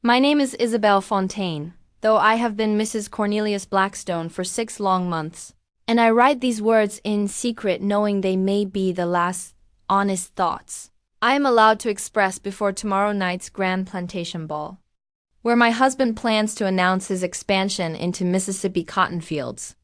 My name is Isabel Fontaine, though I have been Mrs. Cornelius Blackstone for 6 long months, and I write these words in secret knowing they may be the last honest thoughts I am allowed to express before tomorrow night's grand plantation ball, where my husband plans to announce his expansion into Mississippi cotton fields.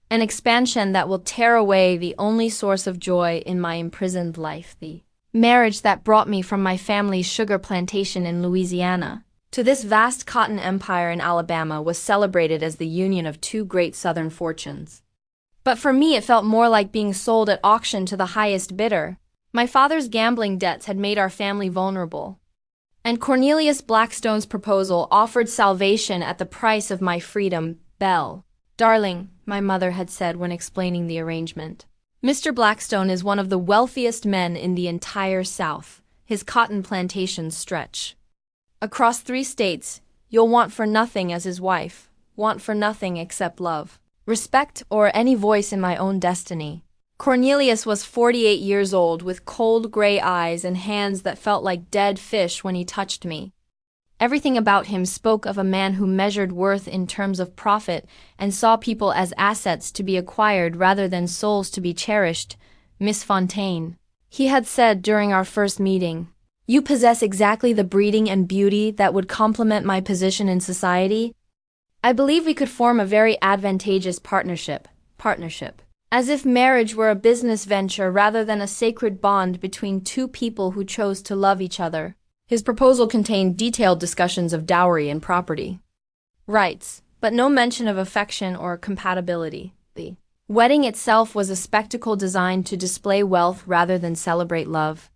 An expansion that will tear away the only source of joy in my imprisoned life, the marriage that brought me from my family's sugar plantation in Louisiana to this vast cotton empire in Alabama was celebrated as the union of 2 great Southern fortunes. But for me it felt more like being sold at auction to the highest bidder. My father's gambling debts had made our family vulnerable, and Cornelius Blackstone's proposal offered salvation at the price of my freedom. Belle, darling, my mother had said when explaining the arrangement, Mr. Blackstone is one of the wealthiest men in the entire South. His cotton plantations stretch across 3 states. You'll want for nothing as his wife, want for nothing except love, respect, or any voice in my own destiny. Cornelius was 48 years old, with cold gray eyes and hands that felt like dead fish when he touched me. Everything about him spoke of a man who measured worth in terms of profit and saw people as assets to be acquired rather than souls to be cherished. Miss Fontaine, he had said during our first meeting, you possess exactly the breeding and beauty that would complement my position in society. I believe we could form a very advantageous partnership. As if marriage were a business venture rather than a sacred bond between 2 people who chose to love each other. His proposal contained detailed discussions of dowry and property rights, but no mention of affection or compatibility. The wedding itself was a spectacle designed to display wealth rather than celebrate love.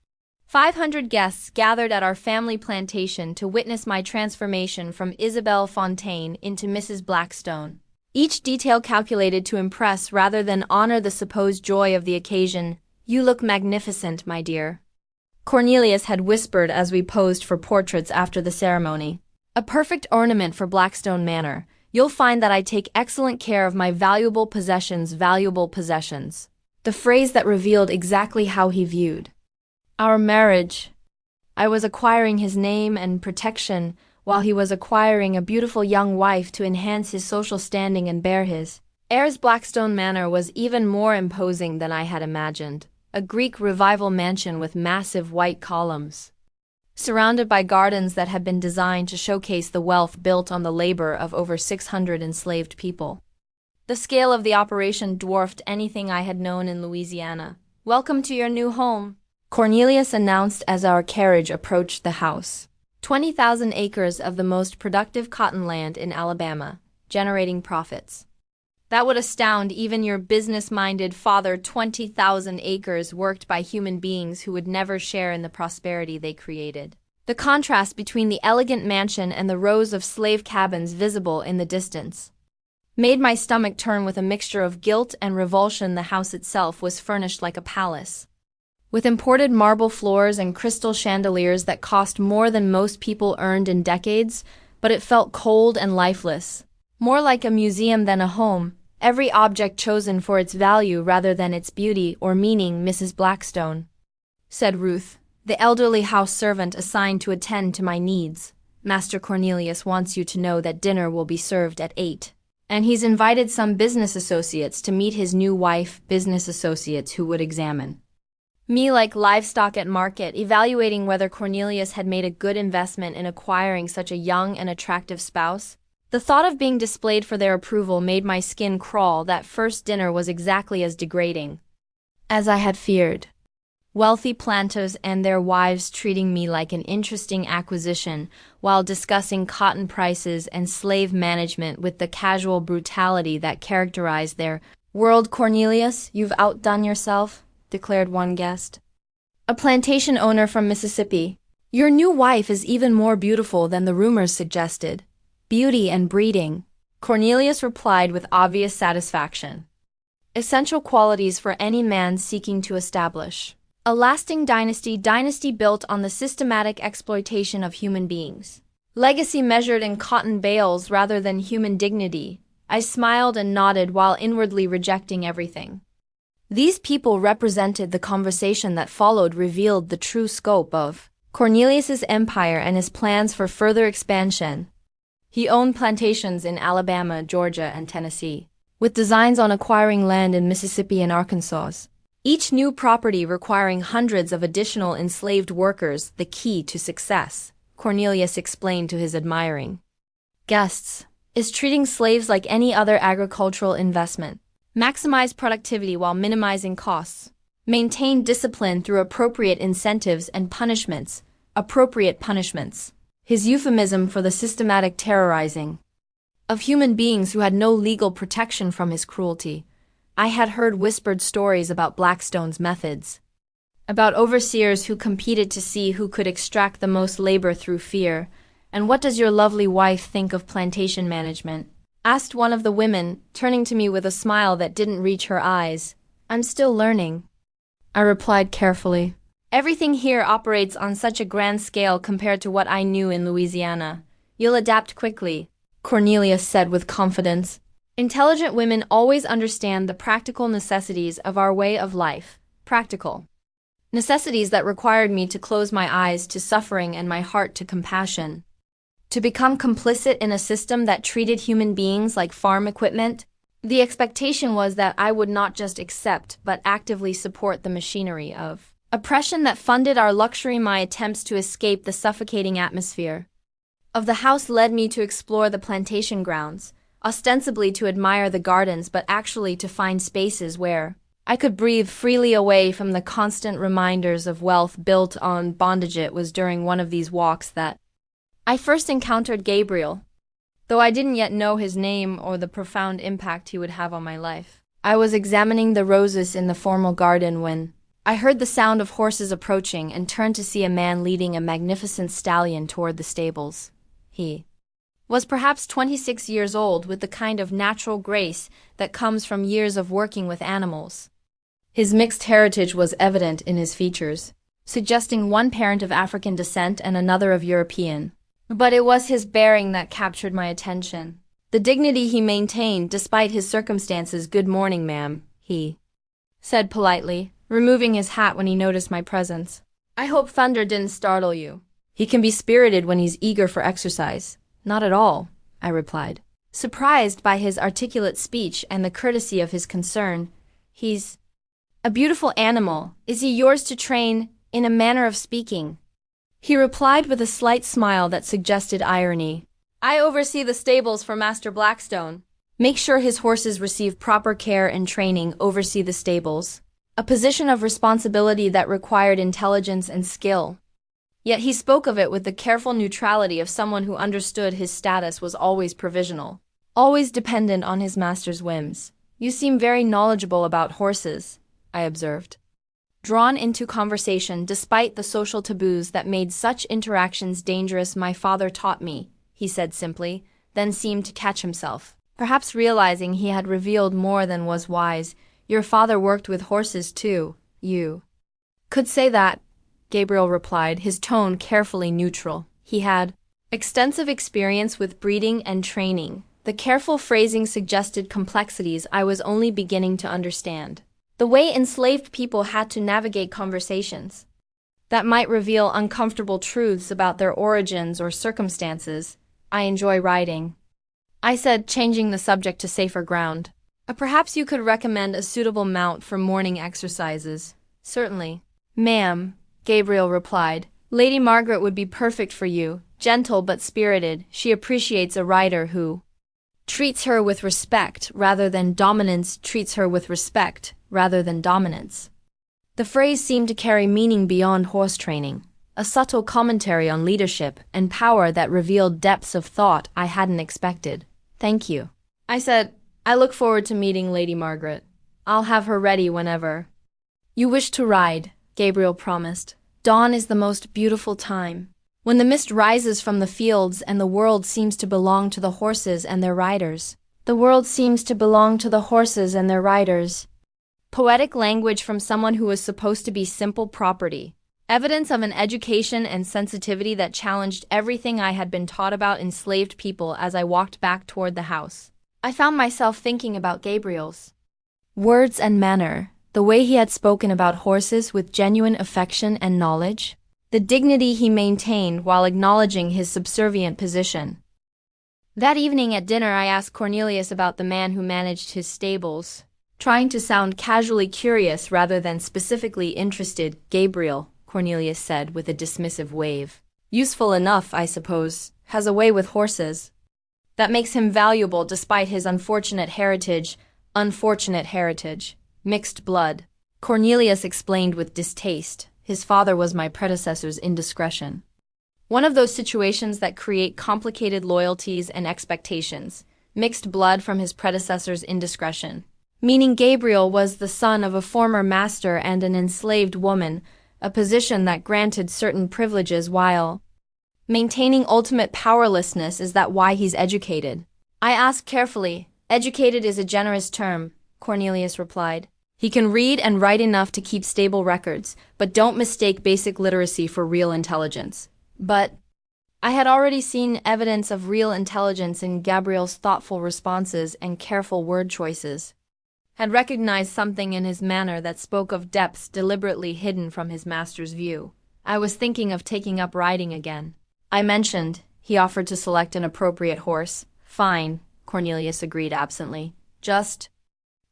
500 guests gathered at our family plantation to witness my transformation from Isabel Fontaine into Mrs. Blackstone. Each detail calculated to impress rather than honor the supposed joy of the occasion. You look magnificent, my dear, Cornelius had whispered as we posed for portraits after the ceremony. A perfect ornament for Blackstone Manor. You'll find that I take excellent care of my valuable possessions. The phrase that revealed exactly how he viewed our marriage. I was acquiring his name and protection, while he was acquiring a beautiful young wife to enhance his social standing and bear his heirs. Blackstone Manor was even more imposing than I had imagined. A Greek Revival mansion with massive white columns, surrounded by gardens that had been designed to showcase the wealth built on the labor of over 600 enslaved people. The scale of the operation dwarfed anything I had known in Louisiana. Welcome to your new home, Cornelius announced as our carriage approached the house. 20,000 acres of the most productive cotton land in Alabama, generating profits that would astound even your business-minded father. 20,000 acres worked by human beings who would never share in the prosperity they created. The contrast between the elegant mansion and the rows of slave cabins visible in the distance made my stomach turn with a mixture of guilt and revulsion. The house itself was furnished like a palace, with imported marble floors and crystal chandeliers that cost more than most people earned in decades, but it felt cold and lifeless, more like a museum than a home. Every object chosen for its value rather than its beauty or meaning. Mrs. Blackstone, said Ruth, the elderly house servant assigned to attend to my needs, Master Cornelius wants you to know that dinner will be served at 8, and he's invited some business associates to meet his new wife. Business associates who would examine me like livestock at market, evaluating whether Cornelius had made a good investment in acquiring such a young and attractive spouse. The thought of being displayed for their approval made my skin crawl. That first dinner was exactly as degrading as I had feared. Wealthy planters and their wives treating me like an interesting acquisition while discussing cotton prices and slave management with the casual brutality that characterized their world. Cornelius, you've outdone yourself, declared one guest, a plantation owner from Mississippi. Your new wife is even more beautiful than the rumors suggested. Beauty and breeding, Cornelius replied with obvious satisfaction. Essential qualities for any man seeking to establish a lasting dynasty built on the systematic exploitation of human beings. Legacy measured in cotton bales rather than human dignity. I smiled and nodded while inwardly rejecting everything these people represented. The conversation that followed revealed the true scope of Cornelius's empire and his plans for further expansion. He owned plantations in Alabama, Georgia, and Tennessee, with designs on acquiring land in Mississippi and Arkansas. Each new property requiring hundreds of additional enslaved workers, the key to success, Cornelius explained to his admiring guests, is treating slaves like any other agricultural investment. Maximize productivity while minimizing costs. Maintain discipline through appropriate incentives and punishments. Appropriate punishments. His euphemism for the systematic terrorizing of human beings who had no legal protection from his cruelty. I had heard whispered stories about Blackstone's methods, about overseers who competed to see who could extract the most labor through fear. "And what does your lovely wife think of plantation management?" asked one of the women, turning to me with a smile that didn't reach her eyes. "I'm still learning," I replied carefully. "Everything here operates on such a grand scale compared to what I knew in Louisiana. You'll adapt quickly," Cornelius said with confidence. "Intelligent women always understand the practical necessities of our way of life. Practical necessities that required me to close my eyes to suffering and my heart to compassion. To become complicit in a system that treated human beings like farm equipment. The expectation was that I would not just accept but actively support the machinery of oppression that funded our luxury. My attempts to escape the suffocating atmosphere of the house led me to explore the plantation grounds, ostensibly to admire the gardens but actually to find spaces where I could breathe freely away from the constant reminders of wealth built on bondage. It was during one of these walks that I first encountered Gabriel, though I didn't yet know his name or the profound impact he would have on my life. I was examining the roses in the formal garden when I heard the sound of horses approaching and turned to see a man leading a magnificent stallion toward the stables. He was perhaps 26 years old, with the kind of natural grace that comes from years of working with animals. His mixed heritage was evident in his features, suggesting one parent of African descent and another of European. But it was his bearing that captured my attention. The dignity he maintained despite his circumstances. "Good morning, ma'am," he said politely, removing his hat when he noticed my presence. "I hope Thunder didn't startle you. He can be spirited when he's eager for exercise." "Not at all," I replied, surprised by his articulate speech and the courtesy of his concern. "He's a beautiful animal. Is he yours to train, in a manner of speaking?" He replied with a slight smile that suggested irony. "I oversee the stables for Master Blackstone. Make sure his horses receive proper care and training. Oversee the stables. A position of responsibility that required intelligence and skill." Yet he spoke of it with the careful neutrality of someone who understood his status was always provisional, always dependent on his master's whims. "You seem very knowledgeable about horses," I observed, drawn into conversation despite the social taboos that made such interactions dangerous. "My father taught me," he said simply, then seemed to catch himself, perhaps realizing he had revealed more than was wise. "Your father worked with horses too." "You could say that," Gabriel replied, his tone carefully neutral. He had extensive experience with breeding and training. The careful phrasing suggested complexities I was only beginning to understand. The way enslaved people had to navigate conversations that might reveal uncomfortable truths about their origins or circumstances. "I enjoy riding," I said, changing the subject to safer ground. Perhaps you could recommend a suitable mount for morning exercises." "Certainly, ma'am," Gabriel replied. "Lady Margaret would be perfect for you. Gentle but spirited, she appreciates a rider who treats her with respect rather than dominance. Treats her with respect rather than dominance." The phrase seemed to carry meaning beyond horse training, a subtle commentary on leadership and power that revealed depths of thought I hadn't expected. "Thank you," I said. "I look forward to meeting Lady Margaret. I'll have her ready whenever you wish to ride," Gabriel promised. "Dawn is the most beautiful time, when the mist rises from the fields and the world seems to belong to the horses and their riders. The world seems to belong to the horses and their riders." Poetic language from someone who was supposed to be simple property. Evidence of an education and sensitivity that challenged everything I had been taught about enslaved people. As I walked back toward the house, I found myself thinking about Gabriel's words and manner, the way he had spoken about horses with genuine affection and knowledge. the dignity he maintained while acknowledging his subservient position. That evening at dinner, I asked Cornelius about the man who managed his stables, trying to sound casually curious rather than specifically interested. "Gabriel," Cornelius said with a dismissive wave. "Useful enough, I suppose. Has a way with horses. That makes him valuable despite his unfortunate heritage. Unfortunate heritage. Mixed blood." Cornelius explained with distaste. "His father was my predecessor's indiscretion." One of those situations that create complicated loyalties and expectations. Mixed blood from his predecessor's indiscretion. Meaning Gabriel was the son of a former master and an enslaved woman, a position that granted certain privileges while maintaining ultimate powerlessness. Is that why he's educated? I asked carefully. "Educated is a generous term," Cornelius replied. "He can read and write enough to keep stable records, but don't mistake basic literacy for real intelligence." But I had already seen evidence of real intelligence in Gabriel's thoughtful responses and careful word choices. Had recognized something in his manner that spoke of depths deliberately hidden from his master's view. I was thinking of taking up riding again. I mentioned. He offered to select an appropriate horse. "Fine," Cornelius agreed absently. "Just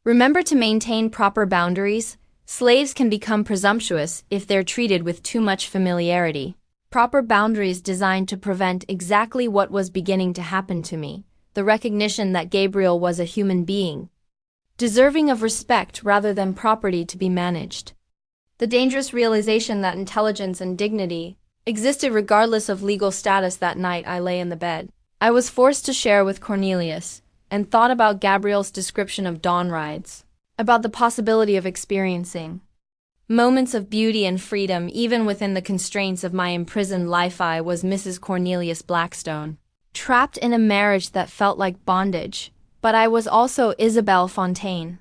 remember to maintain proper boundaries. Slaves can become presumptuous if they're treated with too much familiarity." Proper boundaries designed to prevent exactly what was beginning to happen to me, the recognition that Gabriel was a human being, deserving of respect rather than property to be managed. The dangerous realization that intelligence and dignity existed regardless of legal status. That night I lay in the bed I was forced to share with Cornelius, and thought about Gabriel's description of dawn rides, about the possibility of experiencing moments of beauty and freedom even within the constraints of my imprisoned life. I was Mrs. Cornelius Blackstone, trapped in a marriage that felt like bondage, but I was also Isabelle Fontaine,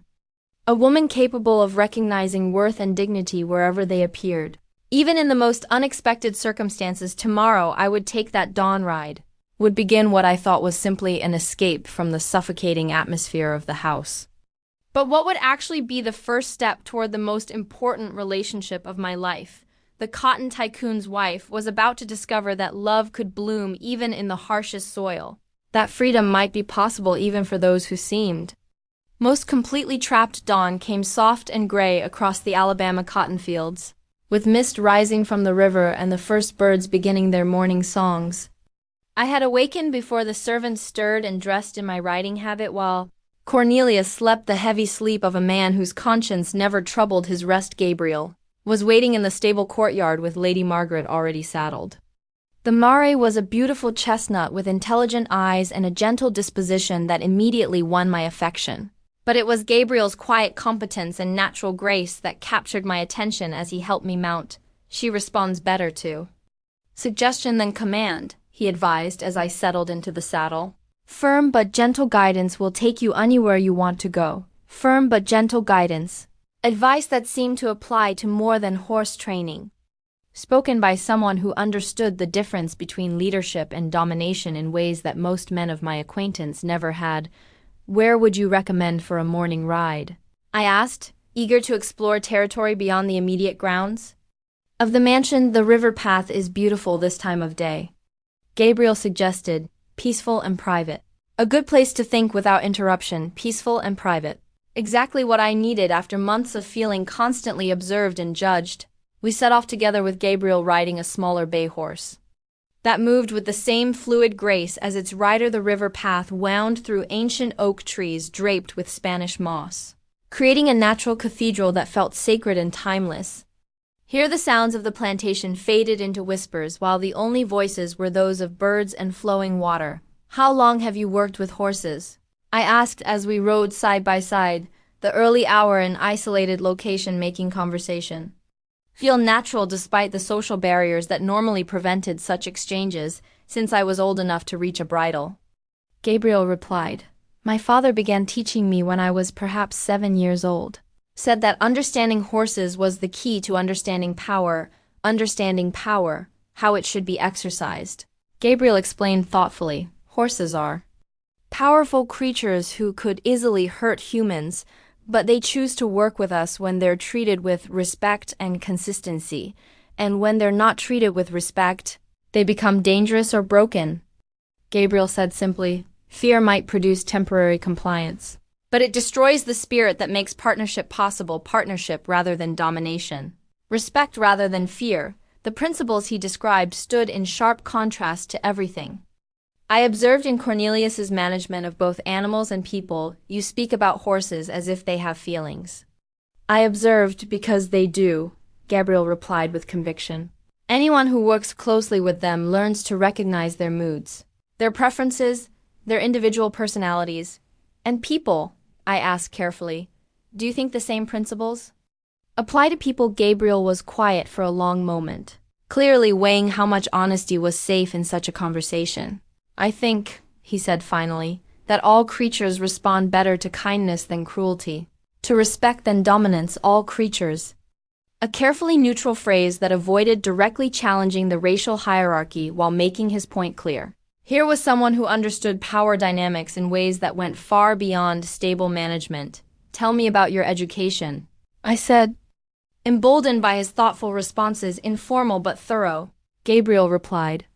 a woman capable of recognizing worth and dignity wherever they appeared. Even in the most unexpected circumstances. Tomorrow I would take that dawn ride, would begin what I thought was simply an escape from the suffocating atmosphere of the house. But what would actually be the first step toward the most important relationship of my life? The cotton tycoon's wife was about to discover that love could bloom even in the harshest soil, that freedom might be possible even for those who seemed most completely trapped. Dawn came soft and gray across the Alabama cotton fields, with mist rising from the river and the first birds beginning their morning songs. I had awakened before the servants stirred and dressed in my riding habit while Cornelius slept the heavy sleep of a man whose conscience never troubled his rest. Gabriel was waiting in the stable courtyard with Lady Margaret already saddled. The mare was a beautiful chestnut with intelligent eyes and a gentle disposition that immediately won my affection. But it was Gabriel's quiet competence and natural grace that captured my attention as he helped me mount. "She responds better to suggestion than command," he advised as I settled into the saddle. "Firm but gentle guidance will take you anywhere you want to go." Firm but gentle guidance. Advice that seemed to apply to more than horse training. Spoken by someone who understood the difference between leadership and domination in ways that most men of my acquaintance never had. "Where would you recommend for a morning ride?" I asked, eager to explore territory beyond the immediate grounds. "Of the mansion, the river path is beautiful this time of day," Gabriel suggested. "Peaceful and private. A good place to think without interruption. Peaceful and private. Exactly what I needed after months of feeling constantly observed and judged." We set off together with Gabriel riding a smaller bay horse that moved with the same fluid grace as its rider. The river path wound through ancient oak trees draped with Spanish moss, creating a natural cathedral that felt sacred and timeless. Here the sounds of the plantation faded into whispers while the only voices were those of birds and flowing water. "How long have you worked with horses?" I asked as we rode side by side, the early hour and isolated location making conversation feel natural despite the social barriers that normally prevented such exchanges, since I was old enough to reach a bridle. Gabriel replied, "My father began teaching me when I was perhaps 7 years old. Said that understanding horses was the key to understanding power, how it should be exercised." Gabriel explained thoughtfully, "Horses are powerful creatures who could easily hurt humans, but they choose to work with us when they're treated with respect and consistency, and when they're not treated with respect, they become dangerous or broken. Gabriel said simply, fear might produce temporary compliance, but it destroys the spirit that makes partnership possible, partnership rather than domination, respect rather than fear. The principles he described stood in sharp contrast to everything I observed in Cornelius's management of both animals and people. You speak about horses as if they have feelings. I observed because they do, Gabriel replied with conviction. Anyone who works closely with them learns to recognize their moods, their preferences, their individual personalities. And people, I asked carefully, do you think the same principles apply to people? Gabriel was quiet for a long moment, clearly weighing how much honesty was safe in such a conversation. I think, he said finally, that all creatures respond better to kindness than cruelty, to respect than dominance. All creatures. A carefully neutral phrase that avoided directly challenging the racial hierarchy while making his point clear. Here was someone who understood power dynamics in ways that went far beyond stable management. Tell me about your education, I said, emboldened by his thoughtful responses, informal but thorough. Gabriel replied,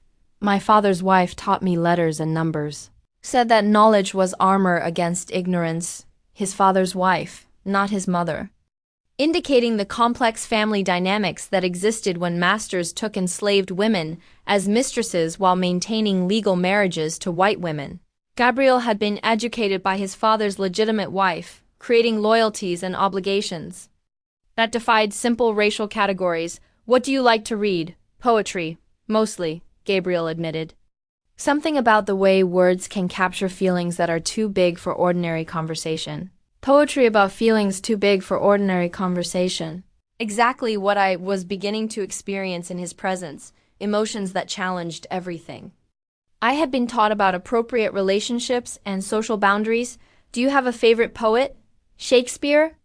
my father's wife taught me letters and numbers. Said that knowledge was armor against ignorance. His father's wife, not his mother. Indicating the complex family dynamics that existed when masters took enslaved women as mistresses while maintaining legal marriages to white women. Gabriel had been educated by his father's legitimate wife, creating loyalties and obligations that defied simple racial categories. What do you like to read? Poetry, mostly, Gabriel admitted. Something about the way words can capture feelings that are too big for ordinary conversation. Poetry about feelings too big for ordinary conversation. Exactly what I was beginning to experience in his presence, emotions that challenged everything. I had been taught about appropriate relationships and social boundaries. Do you have a favorite poet? Shakespeare?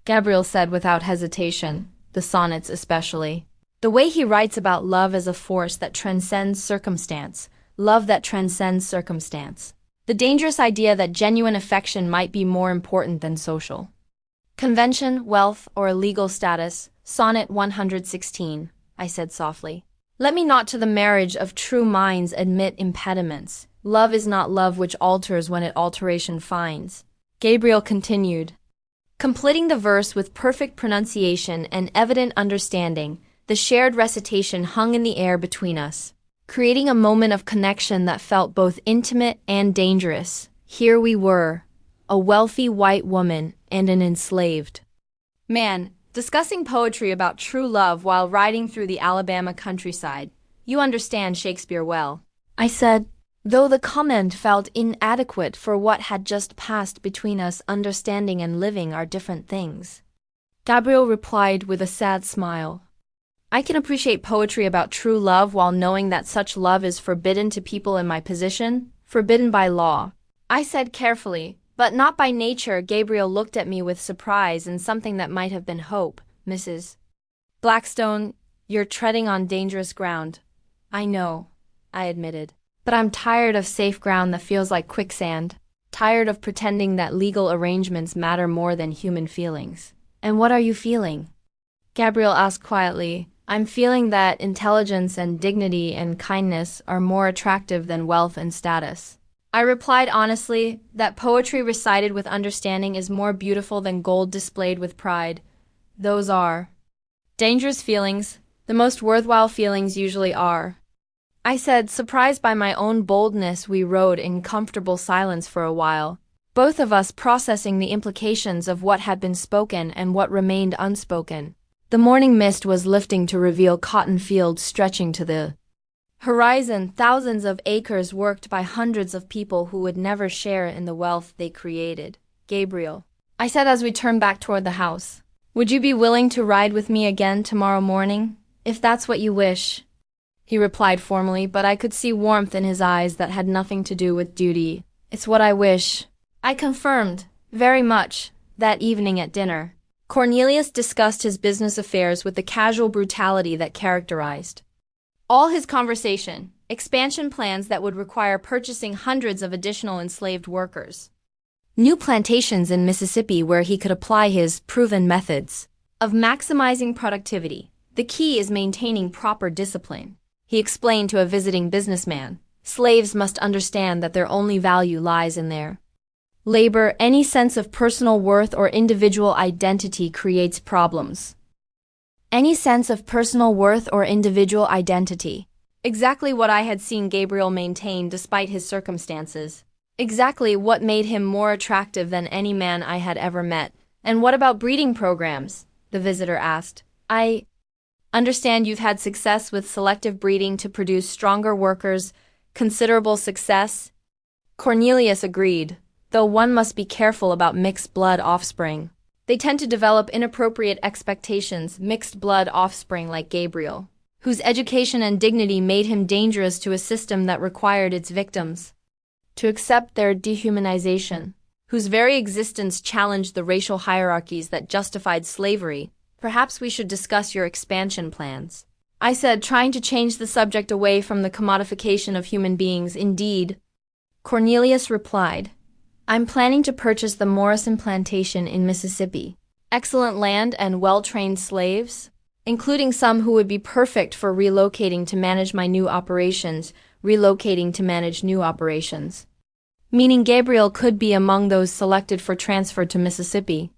Gabriel said without hesitation, the sonnets especially. The way he writes about love as a force that transcends circumstance, love that transcends circumstance. The dangerous idea that genuine affection might be more important than social convention, wealth, or legal status. Sonnet 116, I said softly. Let me not to the marriage of true minds admit impediments. Love is not love which alters when it alteration finds. Gabriel continued, completing the verse with perfect pronunciation and evident understanding. The shared recitation hung in the air between us, creating a moment of connection that felt both intimate and dangerous. Here we were, a wealthy white woman and an enslaved man, discussing poetry about true love while riding through the Alabama countryside. You understand Shakespeare well, I said, though the comment felt inadequate for what had just passed between us. Understanding and living are different things. Gabriel replied with a sad smile. I can appreciate poetry about true love while knowing that such love is forbidden to people in my position, forbidden by law. I said carefully, but not by nature. Gabriel looked at me with surprise and something that might have been hope. Mrs. Blackstone, you're treading on dangerous ground. I know, I admitted, but I'm tired of safe ground that feels like quicksand, tired of pretending that legal arrangements matter more than human feelings. And what are you feeling? Gabriel asked quietly. I'm feeling that intelligence and dignity and kindness are more attractive than wealth and status. I replied honestly that poetry recited with understanding is more beautiful than gold displayed with pride. Those are dangerous feelings. The most worthwhile feelings usually are. I said, surprised by my own boldness. We rode in comfortable silence for a while, both of us processing the implications of what had been spoken and what remained unspoken. The morning mist was lifting to reveal cotton fields stretching to the horizon, thousands of acres worked by hundreds of people who would never share in the wealth they created. Gabriel, I said as we turned back toward the house, would you be willing to ride with me again tomorrow morning, if that's what you wish? He replied formally, but I could see warmth in his eyes that had nothing to do with duty. It's what I wish, I confirmed, very much, that evening at dinner. Cornelius discussed his business affairs with the casual brutality that characterized all his conversation, expansion plans that would require purchasing hundreds of additional enslaved workers, new plantations in Mississippi where he could apply his proven methods of maximizing productivity, The key is maintaining proper discipline. He explained to a visiting businessman. Slaves must understand that their only value lies in their labor. Any sense of personal worth or individual identity creates problems. Any sense of personal worth or individual identity. Exactly what I had seen Gabriel maintain despite his circumstances. Exactly what made him more attractive than any man I had ever met. And what about breeding programs? The visitor asked. I understand you've had success with selective breeding to produce stronger workers, considerable success. Cornelius agreed, though one must be careful about mixed blood offspring. They tend to develop inappropriate expectations, mixed blood offspring like Gabriel, whose education and dignity made him dangerous to a system that required its victims to accept their dehumanization, whose very existence challenged the racial hierarchies that justified slavery. Perhaps we should discuss your expansion plans, I said, trying to change the subject away from the commodification of human beings. Indeed, Cornelius replied, I'm planning to purchase the Morrison plantation in Mississippi. Excellent land and well-trained slaves, including some who would be perfect for relocating to manage my new operations, meaning Gabriel could be among those selected for transfer to Mississippi,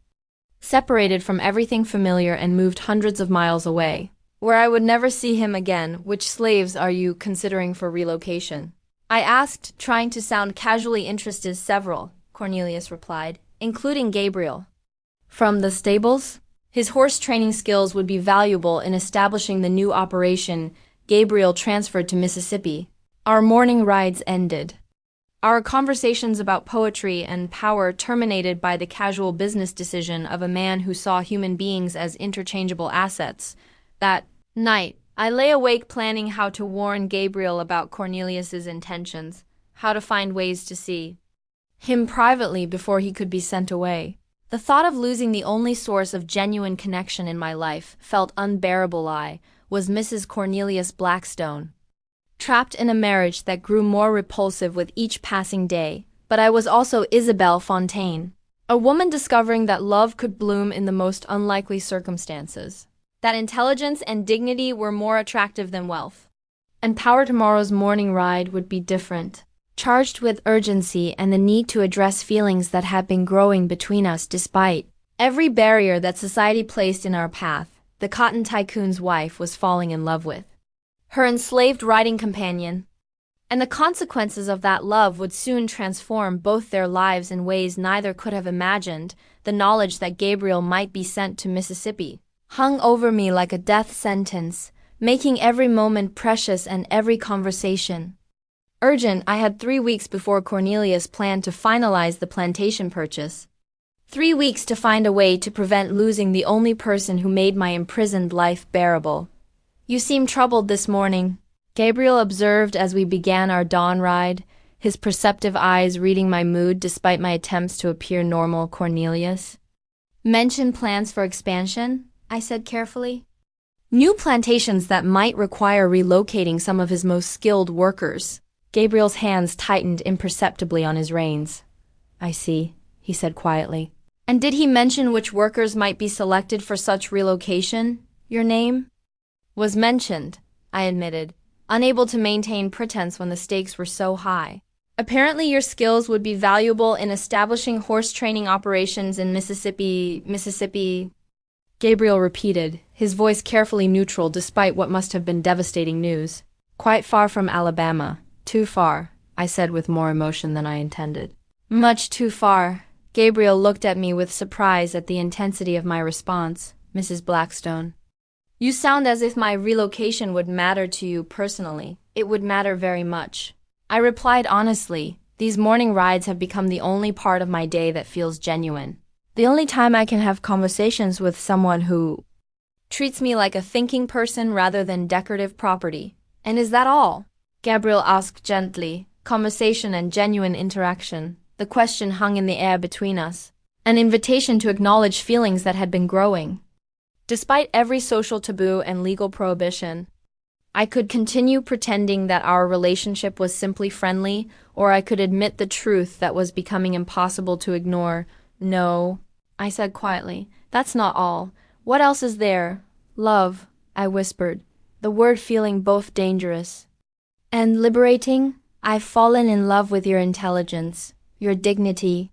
separated from everything familiar and moved hundreds of miles away, where I would never see him again. Which slaves are you considering for relocation? I asked, trying to sound casually interested. Several, Cornelius replied, including Gabriel. From the stables? His horse training skills would be valuable in establishing the new operation. Gabriel transferred to Mississippi. Our morning rides ended. Our conversations about poetry and power terminated by the casual business decision of a man who saw human beings as interchangeable assets. That night, I lay awake planning how to warn Gabriel about Cornelius's intentions, how to find ways to see him privately before he could be sent away. The thought of losing the only source of genuine connection in my life felt unbearable. I was Mrs. Cornelius Blackstone, trapped in a marriage that grew more repulsive with each passing day, but I was also Isabelle Fontaine, a woman discovering that love could bloom in the most unlikely circumstances, that intelligence and dignity were more attractive than wealth, and power. Tomorrow's morning ride would be different, charged with urgency and the need to address feelings that had been growing between us despite every barrier that society placed in our path. The cotton tycoon's wife was falling in love with her enslaved riding companion, and the consequences of that love would soon transform both their lives in ways neither could have imagined. The knowledge that Gabriel might be sent to Mississippi hung over me like a death sentence, making every moment precious and every conversation urgent. I had 3 weeks before Cornelius planned to finalize the plantation purchase. 3 weeks to find a way to prevent losing the only person who made my imprisoned life bearable. You seem troubled this morning, Gabriel observed as we began our dawn ride, his perceptive eyes reading my mood despite my attempts to appear normal. Cornelius mentioned plans for expansion, I said carefully. New plantations that might require relocating some of his most skilled workers. Gabriel's hands tightened imperceptibly on his reins. I see, he said quietly. And did he mention which workers might be selected for such relocation? Your name was mentioned, I admitted, unable to maintain pretense when the stakes were so high. Apparently your skills would be valuable in establishing horse training operations in Mississippi, Gabriel repeated, his voice carefully neutral despite what must have been devastating news. Quite far from Alabama. Too far, I said with more emotion than I intended. Much too far. Gabriel looked at me with surprise at the intensity of my response. Mrs. Blackstone, you sound as if my relocation would matter to you personally. It would matter very much. I replied honestly. These morning rides have become the only part of my day that feels genuine. The only time I can have conversations with someone who treats me like a thinking person rather than decorative property. And is that all? Gabriel asked gently. Conversation and genuine interaction. The question hung in the air between us. An invitation to acknowledge feelings that had been growing. Despite every social taboo and legal prohibition, I could continue pretending that our relationship was simply friendly, or I could admit the truth that was becoming impossible to ignore. No, I said quietly, that's not all. What else is there? Love, I whispered, the word feeling both dangerous and liberating. I've fallen in love with your intelligence, your dignity,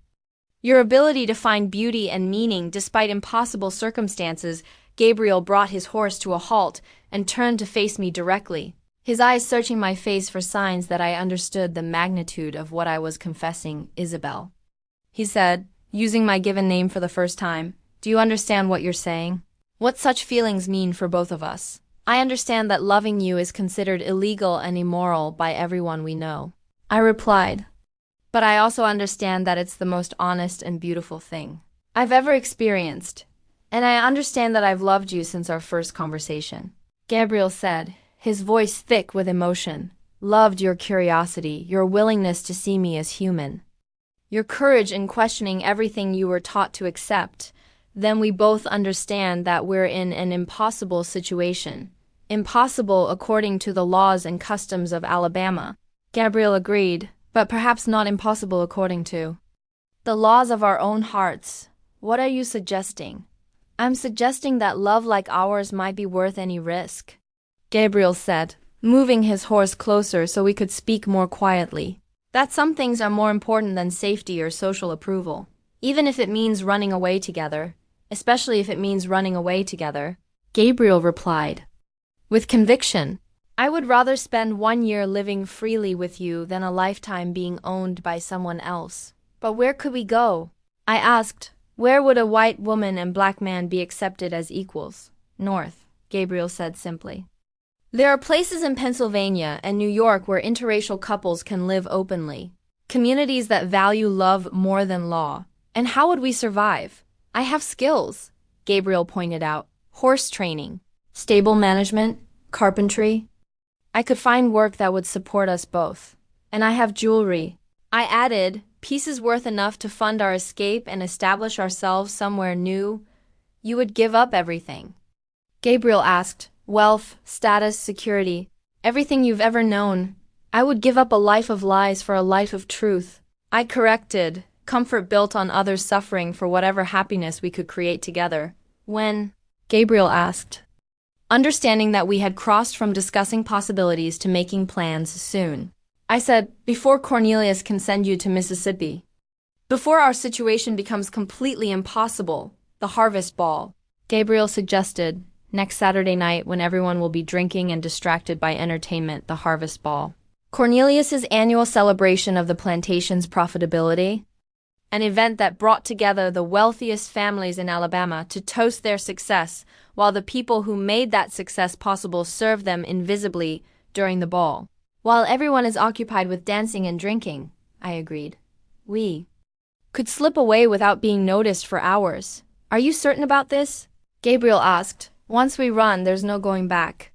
your ability to find beauty and meaning despite impossible circumstances. Gabriel brought his horse to a halt and turned to face me directly, his eyes searching my face for signs that I understood the magnitude of what I was confessing. Isabel, he said, using my given name for the first time, do you understand what you're saying? What such feelings mean for both of us? I understand that loving you is considered illegal and immoral by everyone we know, I replied. But I also understand that it's the most honest and beautiful thing I've ever experienced. And I understand that I've loved you since our first conversation, Gabriel said, his voice thick with emotion. Loved your curiosity, your willingness to see me as human, your courage in questioning everything you were taught to accept. Then we both understand that we're in an impossible situation. Impossible according to the laws and customs of Alabama, Gabriel agreed, but perhaps not impossible according to the laws of our own hearts. What are you suggesting? I'm suggesting that love like ours might be worth any risk, Gabriel said, moving his horse closer so we could speak more quietly. That some things are more important than safety or social approval, even if it means running away together, especially if it means running away together, Gabriel replied. With conviction, I would rather spend 1 year living freely with you than a lifetime being owned by someone else. But where could we go? I asked. Where would a white woman and black man be accepted as equals? North, Gabriel said simply. There are places in Pennsylvania and New York where interracial couples can live openly. Communities that value love more than law. And how would we survive? I have skills, Gabriel pointed out. Horse training, stable management, carpentry. I could find work that would support us both. And I have jewelry, I added, pieces worth enough to fund our escape and establish ourselves somewhere new. You would give up everything? Gabriel asked. Wealth, status, security, everything you've ever known. I would give up a life of lies for a life of truth. I corrected, comfort built on others' suffering for whatever happiness we could create together. When? Gabriel asked, understanding that we had crossed from discussing possibilities to making plans soon. I said, before Cornelius can send you to Mississippi. Before our situation becomes completely impossible, the harvest ball, Gabriel suggested. Next Saturday night when everyone will be drinking and distracted by entertainment, the harvest ball. Cornelius's annual celebration of the plantation's profitability. An event that brought together the wealthiest families in Alabama to toast their success, while the people who made that success possible served them invisibly during the ball. While everyone is occupied with dancing and drinking, I agreed. We could slip away without being noticed for hours. Are you certain about this? Gabriel asked. Once we run, there's no going back.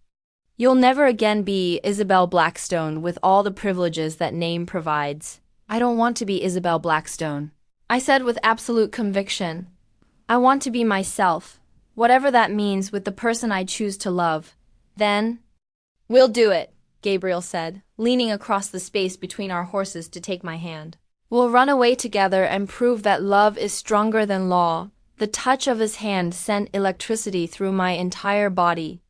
You'll never again be Isabel Blackstone with all the privileges that name provides. I don't want to be Isabel Blackstone, I said with absolute conviction. I want to be myself, whatever that means, with the person I choose to love. Then, we'll do it, Gabriel said, leaning across the space between our horses to take my hand. We'll run away together and prove that love is stronger than law. The touch of his hand sent electricity through my entire body.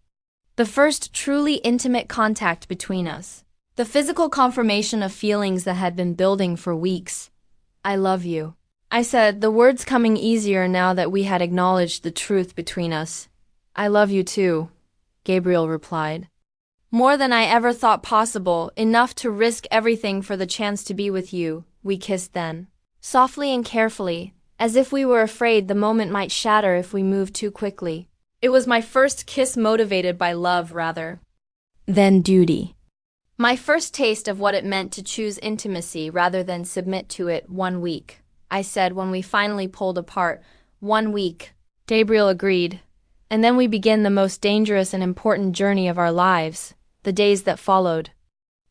The first truly intimate contact between us. The physical confirmation of feelings that had been building for weeks. I love you, I said, the words coming easier now that we had acknowledged the truth between us. I love you too, Gabriel replied. More than I ever thought possible, enough to risk everything for the chance to be with you. We kissed then, softly and carefully, as if we were afraid the moment might shatter if we moved too quickly. It was my first kiss motivated by love rather than duty. My first taste of what it meant to choose intimacy rather than submit to it. 1 week, I said when we finally pulled apart. 1 week, Gabriel agreed. And then we began the most dangerous and important journey of our lives, the days that followed.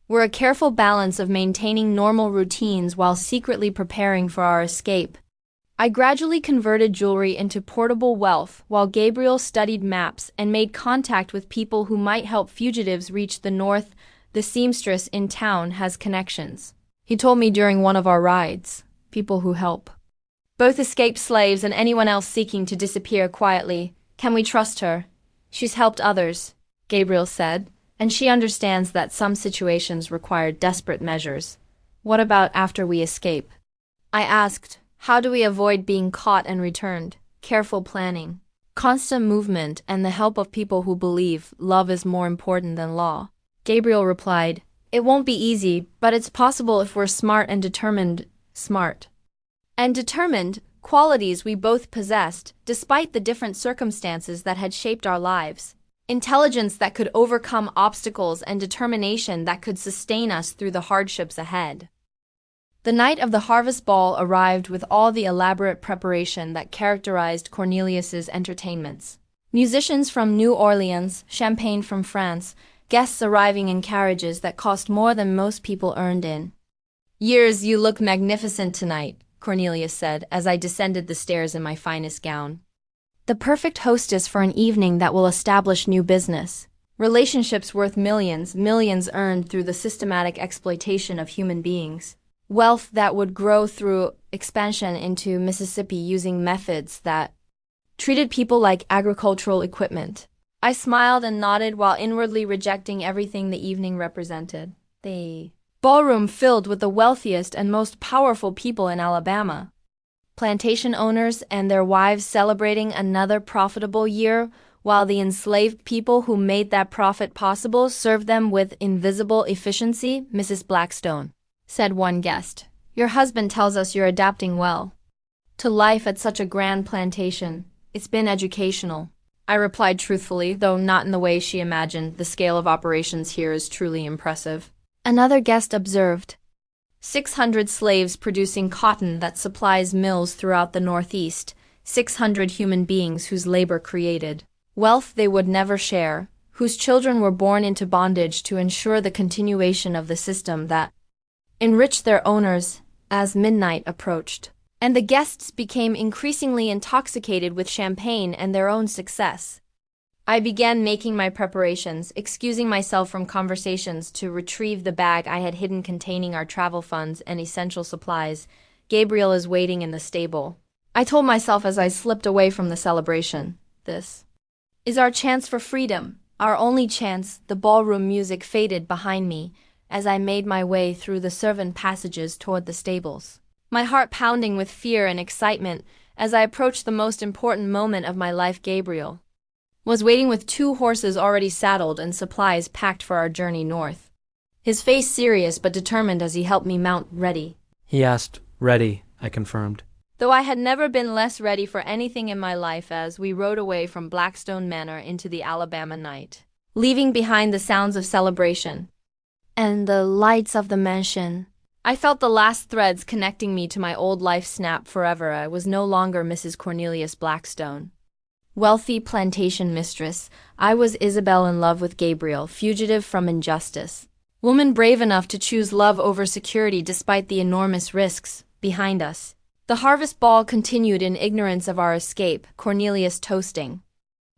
Were a careful balance of maintaining normal routines while secretly preparing for our escape. I gradually converted jewelry into portable wealth while Gabriel studied maps and made contact with people who might help fugitives reach the north. The seamstress in town has connections, he told me during one of our rides. People who help both escaped slaves and anyone else seeking to disappear quietly. Can we trust her? She's helped others, Gabriel said, and she understands that some situations require desperate measures. What about after we escape? I asked, how do we avoid being caught and returned? Careful planning, constant movement, and the help of people who believe love is more important than law. Gabriel replied, it won't be easy, but it's possible if we're smart and determined. Smart and determined, qualities we both possessed, despite the different circumstances that had shaped our lives. Intelligence that could overcome obstacles and determination that could sustain us through the hardships ahead. The night of the harvest ball arrived with all the elaborate preparation that characterized Cornelius's entertainments. Musicians from New Orleans, champagne from France, guests arriving in carriages that cost more than most people earned in years. You look magnificent tonight, Cornelius said as I descended the stairs in my finest gown. The perfect hostess for an evening that will establish new business. Relationships worth millions, millions earned through the systematic exploitation of human beings. Wealth that would grow through expansion into Mississippi using methods that treated people like agricultural equipment. I smiled and nodded while inwardly rejecting everything the evening represented. The ballroom filled with the wealthiest and most powerful people in Alabama. Plantation owners and their wives celebrating another profitable year, while the enslaved people who made that profit possible served them with invisible efficiency. Mrs. Blackstone, said one guest, your husband tells us you're adapting well to life at such a grand plantation. It's been educational. I replied truthfully, though not in the way she imagined. The scale of operations here is truly impressive. Another guest observed, 600 slaves producing cotton that supplies mills throughout the Northeast, 600 human beings whose labor created wealth they would never share, whose children were born into bondage to ensure the continuation of the system that enriched their owners. As midnight approached, and the guests became increasingly intoxicated with champagne and their own success, I began making my preparations, excusing myself from conversations to retrieve the bag I had hidden containing our travel funds and essential supplies. Gabriel is waiting in the stable, I told myself as I slipped away from the celebration. This is our chance for freedom, our only chance. The ballroom music faded behind me as I made my way through the servant passages toward the stables, my heart pounding with fear and excitement as I approached the most important moment of my life. Gabriel was waiting with 2 horses already saddled and supplies packed for our journey north. His face serious but determined as he helped me mount. Ready? He asked. Ready, I confirmed. Though I had never been less ready for anything in my life as we rode away from Blackstone Manor into the Alabama night, leaving behind the sounds of celebration and the lights of the mansion. I felt the last threads connecting me to my old life snap forever. I was no longer Mrs. Cornelius Blackstone, wealthy plantation mistress. I was Isabel, in love with Gabriel, fugitive from injustice, woman brave enough to choose love over security despite the enormous risks behind us. The harvest ball continued in ignorance of our escape, Cornelius toasting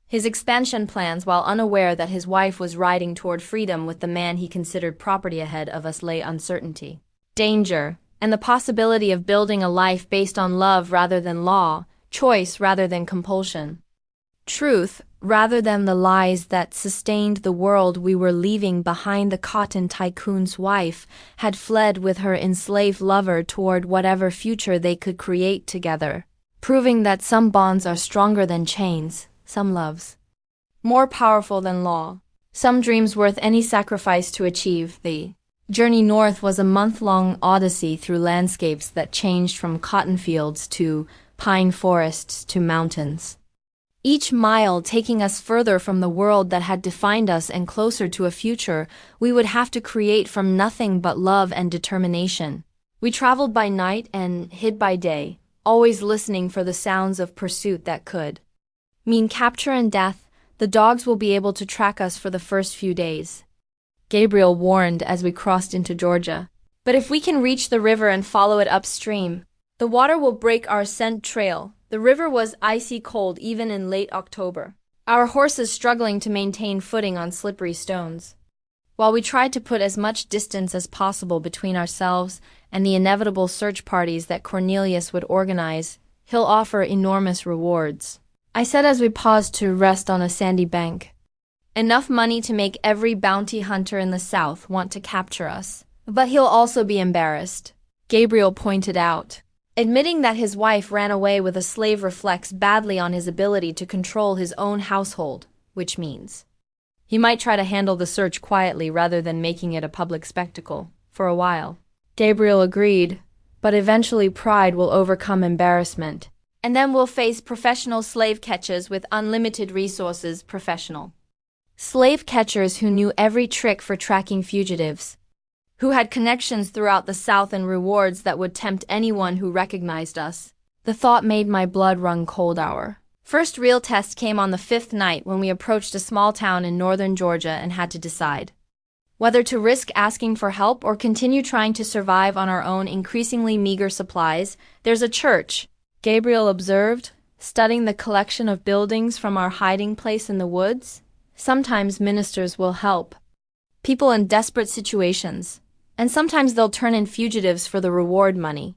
his expansion plans while unaware that his wife was riding toward freedom with the man he considered property. Ahead of us lay uncertainty, danger, and the possibility of building a life based on love rather than law, choice rather than compulsion, truth rather than the lies that sustained the world we were leaving behind. The cotton tycoon's wife had fled with her enslaved lover toward whatever future they could create together, proving that some bonds are stronger than chains, some loves more powerful than law, some dreams worth any sacrifice to achieve. The journey north was a month-long odyssey through landscapes that changed from cotton fields to pine forests to mountains, each mile taking us further from the world that had defined us and closer to a future we would have to create from nothing but love and determination. We traveled by night and hid by day, always listening for the sounds of pursuit that could mean capture and death. The dogs will be able to track us for the first few days, Gabriel warned as we crossed into Georgia. But if we can reach the river and follow it upstream, the water will break our scent trail. The river was icy cold even in late October, our horses struggling to maintain footing on slippery stones. While we tried to put as much distance as possible between ourselves and the inevitable search parties that Cornelius would organize, he'll offer enormous rewards, I said as we paused to rest on a sandy bank. Enough money to make every bounty hunter in the South want to capture us. But he'll also be embarrassed, Gabriel pointed out. Admitting that his wife ran away with a slave reflects badly on his ability to control his own household, which means he might try to handle the search quietly rather than making it a public spectacle, for a while. Gabriel agreed, but eventually pride will overcome embarrassment, and then we'll face professional slave catchers with unlimited resources. Professional slave catchers who knew every trick for tracking fugitives, who had connections throughout the South and rewards that would tempt anyone who recognized us. The thought made my blood run cold. Our first real test came on the 5th night when we approached a small town in northern Georgia and had to decide whether to risk asking for help or continue trying to survive on our own increasingly meager supplies. There's a church, Gabriel observed, studying the collection of buildings from our hiding place in the woods. Sometimes ministers will help people in desperate situations, and sometimes they'll turn in fugitives for the reward money.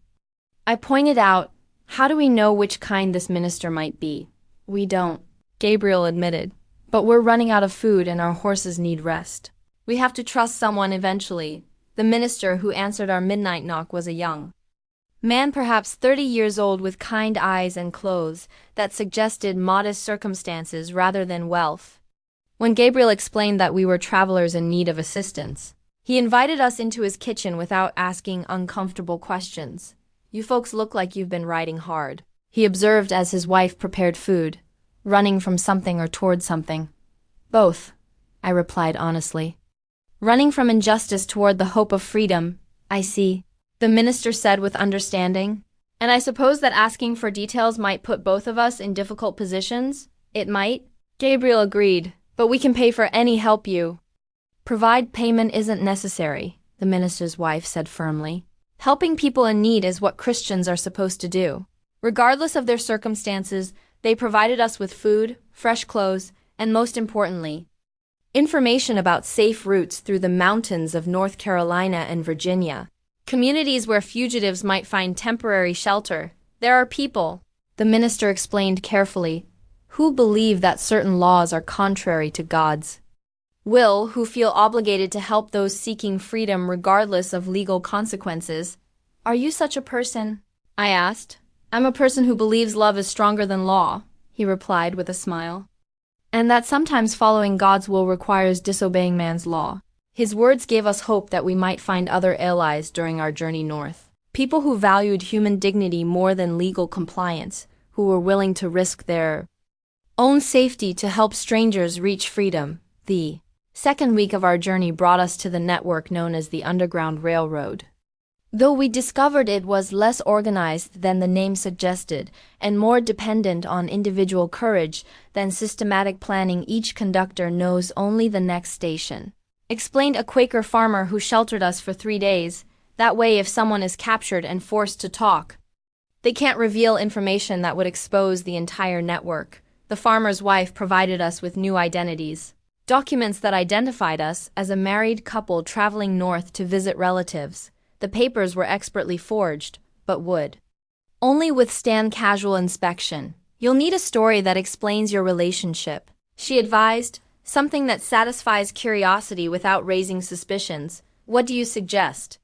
I pointed out, how do we know which kind this minister might be? We don't, Gabriel admitted. But we're running out of food and our horses need rest. We have to trust someone eventually. The minister who answered our midnight knock was a young man, perhaps 30 years old, with kind eyes and clothes that suggested modest circumstances rather than wealth. When Gabriel explained that we were travelers in need of assistance, he invited us into his kitchen without asking uncomfortable questions. You folks look like you've been riding hard, he observed as his wife prepared food. Running from something or toward something? Both, I replied honestly. Running from injustice toward the hope of freedom, I see, the minister said with understanding. And I suppose that asking for details might put both of us in difficult positions? It might, Gabriel agreed, but we can pay for any help you provide. Payment isn't necessary, the minister's wife said firmly. Helping people in need is what Christians are supposed to do. Regardless of their circumstances, they provided us with food, fresh clothes, and most importantly, information about safe routes through the mountains of North Carolina and Virginia, communities where fugitives might find temporary shelter. There are people, the minister explained carefully, who believe that certain laws are contrary to God's will, who feel obligated to help those seeking freedom regardless of legal consequences. Are you such a person? I asked. I'm a person who believes love is stronger than law, he replied with a smile, and that sometimes following God's will requires disobeying man's law. His words gave us hope that we might find other allies during our journey north, people who valued human dignity more than legal compliance, who were willing to risk their own safety to help strangers reach freedom. The second week of our journey brought us to the network known as the Underground Railroad. Though we discovered it was less organized than the name suggested, and more dependent on individual courage than systematic planning, each conductor knows only the next station, explained a Quaker farmer who sheltered us for 3 days. That way, if someone is captured and forced to talk, they can't reveal information that would expose the entire network. The farmer's wife provided us with new identities, documents that identified us as a married couple traveling north to visit relatives. The papers were expertly forged, but would only withstand casual inspection. You'll need a story that explains your relationship, she advised, something that satisfies curiosity without raising suspicions. What do you suggest?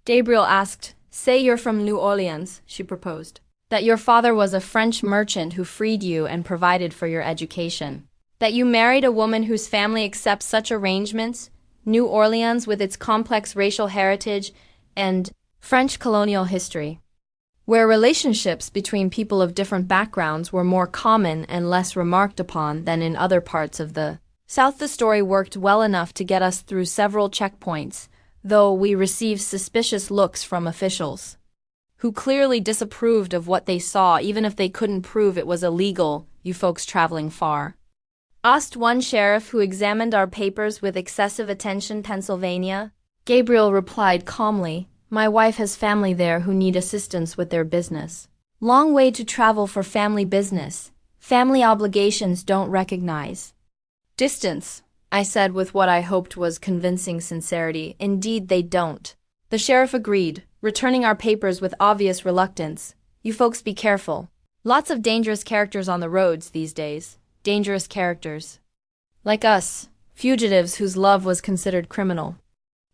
Gabriel asked. Say you're from New Orleans, she proposed. That your father was a French merchant who freed you and provided for your education. That you married a woman whose family accepts such arrangements. New Orleans, with its complex racial heritage and French colonial history, where relationships between people of different backgrounds were more common and less remarked upon than in other parts of the South. The story worked well enough to get us through several checkpoints, though we received suspicious looks from officials who clearly disapproved of what they saw, even if they couldn't prove it was illegal. You folks traveling far? Asked one sheriff who examined our papers with excessive attention. Pennsylvania, Gabriel replied calmly. My wife has family there who need assistance with their business. Long way to travel for family business. Family obligations don't recognize distance, I said with what I hoped was convincing sincerity. Indeed they don't. The sheriff agreed, returning our papers with obvious reluctance. You folks be careful. Lots of dangerous characters on the roads these days. Dangerous characters like us, fugitives whose love was considered criminal,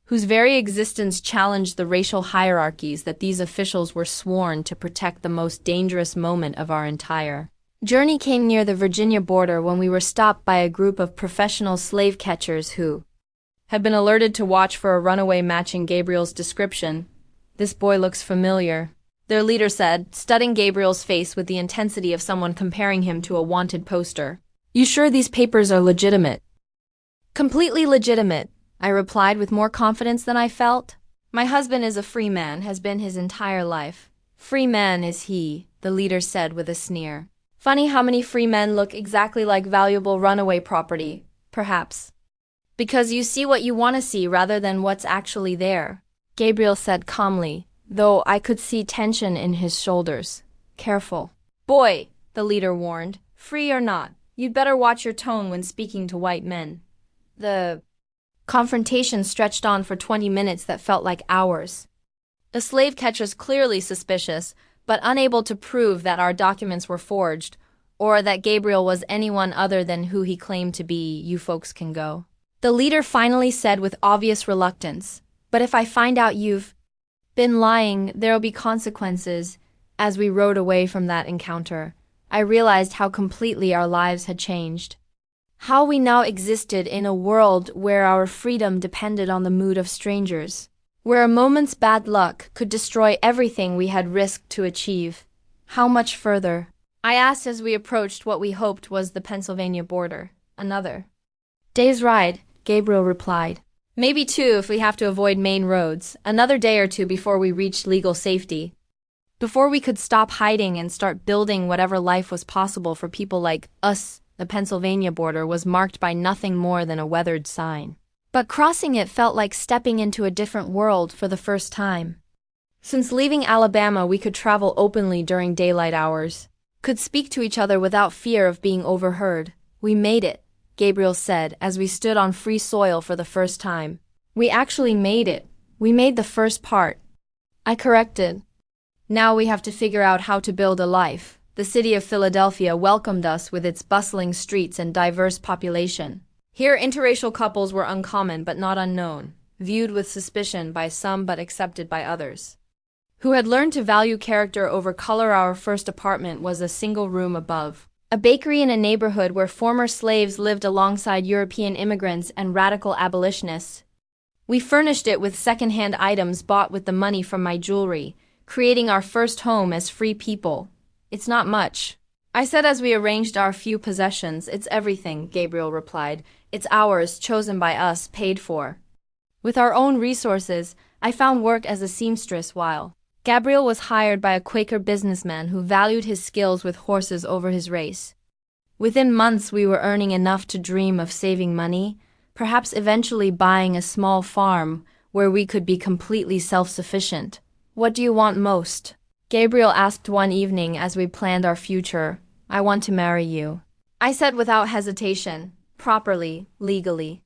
whose very existence challenged the racial hierarchies that these officials were sworn to protect. The most dangerous moment of our entire journey came near the Virginia border when we were stopped by a group of professional slave catchers who had been alerted to watch for a runaway matching Gabriel's description. "This boy looks familiar," their leader said, studying Gabriel's face with the intensity of someone comparing him to a wanted poster. "You sure these papers are legitimate?" "Completely legitimate," I replied with more confidence than I felt. "My husband is a free man, has been his entire life." "Free man is he," the leader said with a sneer. "Funny how many free men look exactly like valuable runaway property, perhaps. Because you see what you want to see rather than what's actually there," Gabriel said calmly, though I could see tension in his shoulders. "Careful, boy," the leader warned. "Free or not, you'd better watch your tone when speaking to white men." The confrontation stretched on for 20 minutes that felt like hours. The slave catchers clearly suspicious, but unable to prove that our documents were forged, or that Gabriel was anyone other than who he claimed to be. "You folks can go," the leader finally said with obvious reluctance. "But if I find out you've been lying, there'll be consequences." As we rode away from that encounter, I realized how completely our lives had changed. How we now existed in a world where our freedom depended on the mood of strangers, where a moment's bad luck could destroy everything we had risked to achieve. "How much further?" I asked as we approached what we hoped was the Pennsylvania border. "Another day's ride," Gabriel replied. "Maybe two if we have to avoid main roads. Another day or two before we reached legal safety. Before we could stop hiding and start building whatever life was possible for people like us." The Pennsylvania border was marked by nothing more than a weathered sign. But crossing it felt like stepping into a different world for the first time. Since leaving Alabama, we could travel openly during daylight hours, could speak to each other without fear of being overheard. "We made it," Gabriel said as we stood on free soil for the first time. "We actually made it. We made the first part," I corrected. "Now we have to figure out how to build a life." The city of Philadelphia welcomed us with its bustling streets and diverse population. Here interracial couples were uncommon but not unknown, viewed with suspicion by some but accepted by others, who had learned to value character over color. Our first apartment was a single room above a bakery in a neighborhood where former slaves lived alongside European immigrants and radical abolitionists. We furnished it with second-hand items bought with the money from my jewelry, creating our first home as free people. "It's not much," I said as we arranged our few possessions. "It's everything," Gabriel replied. "It's ours, chosen by us, paid for. With our own resources." I found work as a seamstress while Gabriel was hired by a Quaker businessman who valued his skills with horses over his race. Within months we were earning enough to dream of saving money, perhaps eventually buying a small farm where we could be completely self-sufficient. "What do you want most?" Gabriel asked one evening as we planned our future. "I want to marry you," I said without hesitation. "Properly, legally.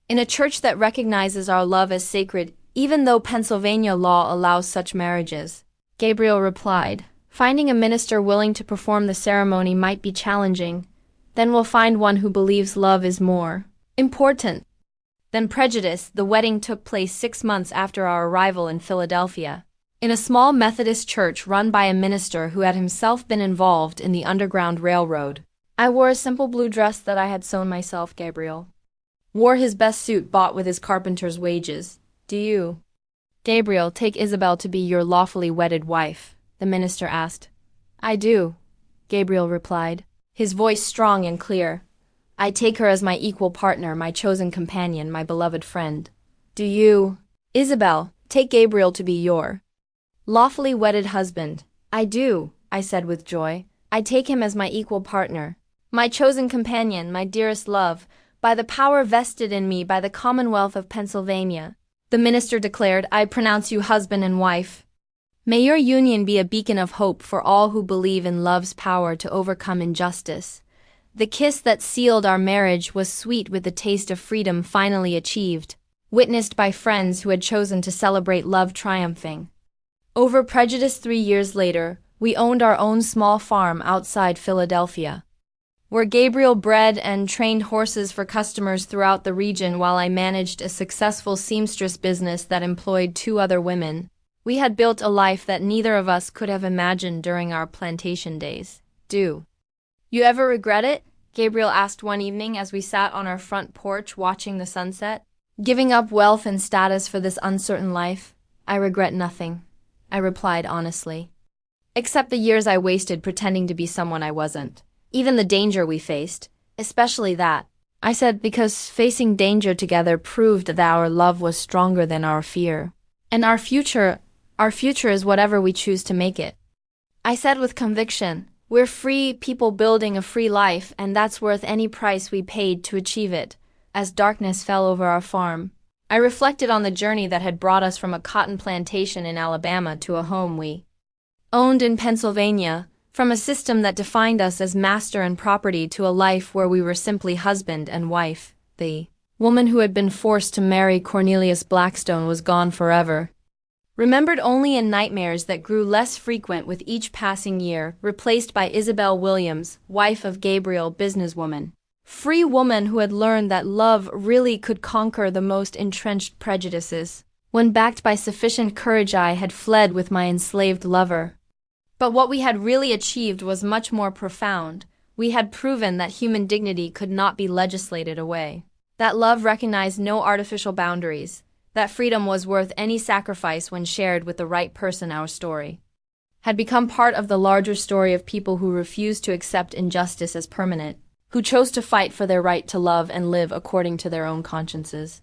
In a church that recognizes our love as sacred, even though Pennsylvania law allows such marriages," Gabriel replied. "Finding a minister willing to perform the ceremony might be challenging. Then we'll find one who believes love is more important than prejudice." The wedding took place 6 months after our arrival in Philadelphia, in a small Methodist church run by a minister who had himself been involved in the Underground Railroad. I wore a simple blue dress that I had sewn myself. Gabriel wore his best suit bought with his carpenter's wages. "Do you, Gabriel, take Isabel to be your lawfully wedded wife?" the minister asked. "I do," Gabriel replied, his voice strong and clear. "I take her as my equal partner, my chosen companion, my beloved friend." "Do you, Isabel, take Gabriel to be your lawfully wedded husband?" "I do," I said with joy. "I take him as my equal partner, my chosen companion, my dearest love, by the power vested in me by the Commonwealth of Pennsylvania," the minister declared. "I pronounce you husband and wife. May your union be a beacon of hope for all who believe in love's power to overcome injustice." The kiss that sealed our marriage was sweet with the taste of freedom finally achieved, witnessed by friends who had chosen to celebrate love triumphing over prejudice. 3 years later, we owned our own small farm outside Philadelphia. where Gabriel bred and trained horses for customers throughout the region while I managed a successful seamstress business that employed 2 other women. We had built a life that neither of us could have imagined during our plantation days. Do you ever regret it? Gabriel asked one evening as we sat on our front porch watching the sunset. Giving up wealth and status for this uncertain life? I regret nothing, I replied honestly. Except the years I wasted pretending to be someone I wasn't. Even the danger we faced, especially that. I said because facing danger together proved that our love was stronger than our fear. And our future is whatever we choose to make it. I said with conviction, we're free people building a free life, and that's worth any price we paid to achieve it. As darkness fell over our farm, I reflected on the journey that had brought us from a cotton plantation in Alabama to a home we owned in Pennsylvania, from a system that defined us as master and property to a life where we were simply husband and wife. The woman who had been forced to marry Cornelius Blackstone was gone forever. Remembered only in nightmares that grew less frequent with each passing year, replaced by Isabel Williams, wife of Gabriel, businesswoman. Free woman who had learned that love really could conquer the most entrenched prejudices. When backed by sufficient courage, I had fled with my enslaved lover. But what we had really achieved was much more profound. We had proven that human dignity could not be legislated away. That love recognized no artificial boundaries. That freedom was worth any sacrifice when shared with the right person. Our story had become part of the larger story of people who refused to accept injustice as permanent, who chose to fight for their right to love and live according to their own consciences,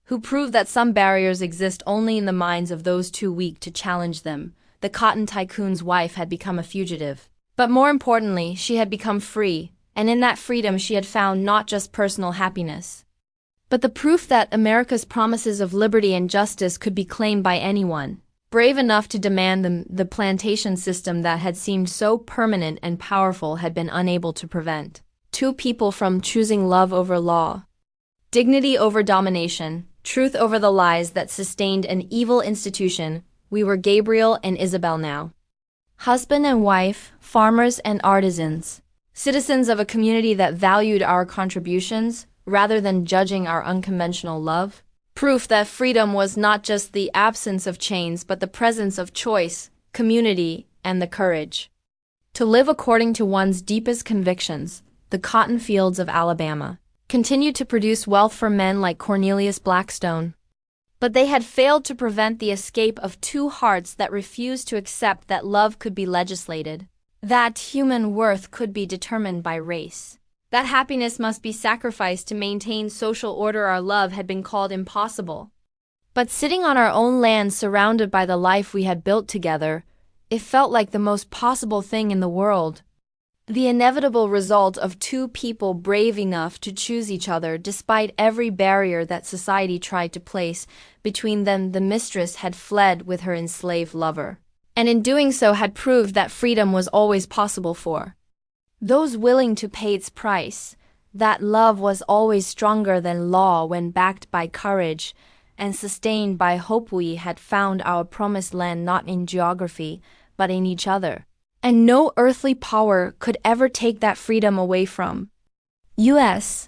who proved that some barriers exist only in the minds of those too weak to challenge them. The cotton tycoon's wife had become a fugitive. But more importantly, she had become free, and in that freedom she had found not just personal happiness, but the proof that America's promises of liberty and justice could be claimed by anyone brave enough to demand them. The plantation system that had seemed so permanent and powerful had been unable to prevent 2 people from choosing love over law, dignity over domination, truth over the lies that sustained an evil institution. We were Gabriel and Isabel now. Husband and wife, farmers and artisans, citizens of a community that valued our contributions rather than judging our unconventional love. Proof that freedom was not just the absence of chains but the presence of choice, community, and the courage to live according to one's deepest convictions. The cotton fields of Alabama continued to produce wealth for men like Cornelius Blackstone. But they had failed to prevent the escape of 2 hearts that refused to accept that love could be legislated, that human worth could be determined by race, that happiness must be sacrificed to maintain social order. Our love had been called impossible. But sitting on our own land surrounded by the life we had built together, it felt like the most possible thing in the world. The inevitable result of 2 people brave enough to choose each other despite every barrier that society tried to place between them. The mistress had fled with her enslaved lover, and in doing so had proved that freedom was always possible for those willing to pay its price, that love was always stronger than law when backed by courage and sustained by hope. We had found our promised land not in geography, but in each other. And no earthly power could ever take that freedom away from us.